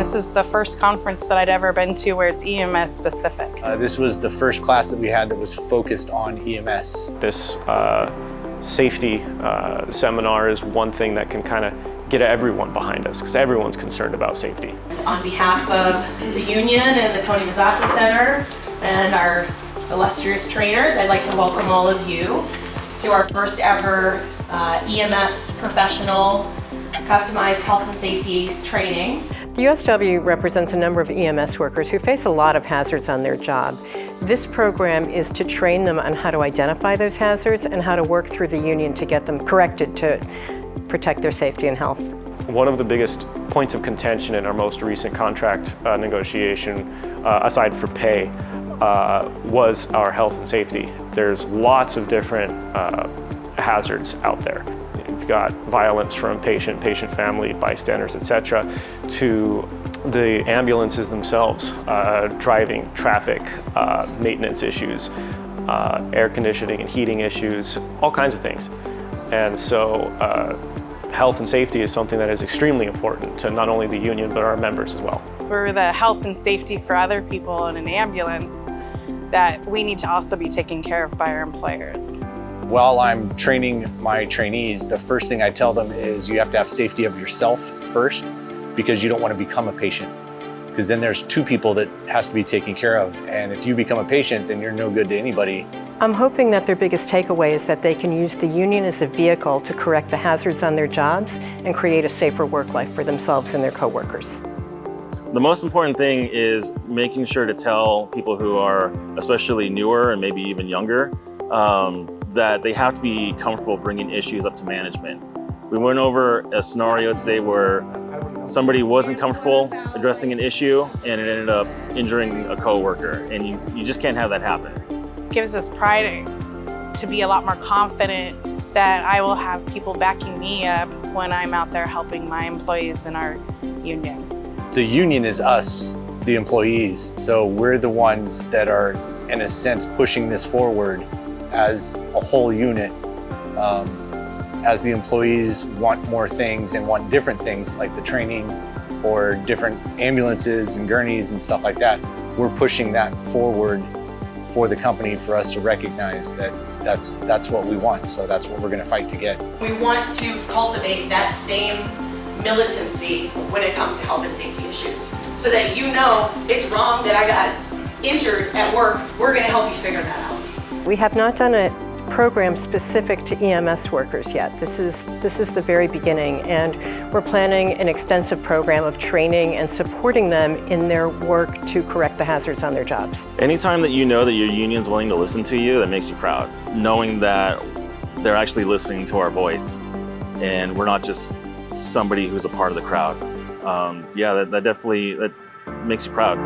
This is the first conference that I'd ever been to where it's EMS-specific. This was the first class that we had that was focused on EMS. This safety seminar is one thing that can kind of get everyone behind us, because everyone's concerned about safety. On behalf of the union and the Tony Mazzocchi Center and our illustrious trainers, I'd like to welcome all of you to our first ever EMS professional customized health and safety training. The USW represents a number of EMS workers who face a lot of hazards on their job. This program is to train them on how to identify those hazards and how to work through the union to get them corrected to protect their safety and health. One of the biggest points of contention in our most recent contract negotiation, aside from pay, was our health and safety. There's lots of different hazards out there. You've got violence from patient family, bystanders, etc., to the ambulances themselves, driving, traffic, maintenance issues, air conditioning and heating issues, all kinds of things. And so health and safety is something that is extremely important to not only the union, but our members as well. We're the health and safety for other people in an ambulance that we need to also be taken care of by our employers. While I'm training my trainees, the first thing I tell them is you have to have safety of yourself first, because you don't want to become a patient. Because then there's two people that has to be taken care of. And if you become a patient, then you're no good to anybody. I'm hoping that their biggest takeaway is that they can use the union as a vehicle to correct the hazards on their jobs and create a safer work life for themselves and their coworkers. The most important thing is making sure to tell people who are especially newer and maybe even younger that they have to be comfortable bringing issues up to management. We went over a scenario today where somebody wasn't comfortable addressing an issue and it ended up injuring a coworker, and you just can't have that happen. It gives us pride to be a lot more confident that I will have people backing me up when I'm out there helping my employees in our union. The union is us, the employees, so we're the ones that are, in a sense, pushing this forward as a whole unit. As the employees want more things and want different things like the training or different ambulances and gurneys and stuff like that, we're pushing that forward for the company, for us to recognize that that's what we want. So that's what we're going to fight to get. We want to cultivate that same militancy when it comes to health and safety issues, so that you know it's wrong that I got injured at work. We're going to help you figure that out. We have not done a program specific to EMS workers yet. This is the very beginning, and we're planning an extensive program of training and supporting them in their work to correct the hazards on their jobs. Anytime that you know that your union's willing to listen to you, that makes you proud. Knowing that they're actually listening to our voice and we're not just somebody who's a part of the crowd. Yeah, that definitely makes you proud.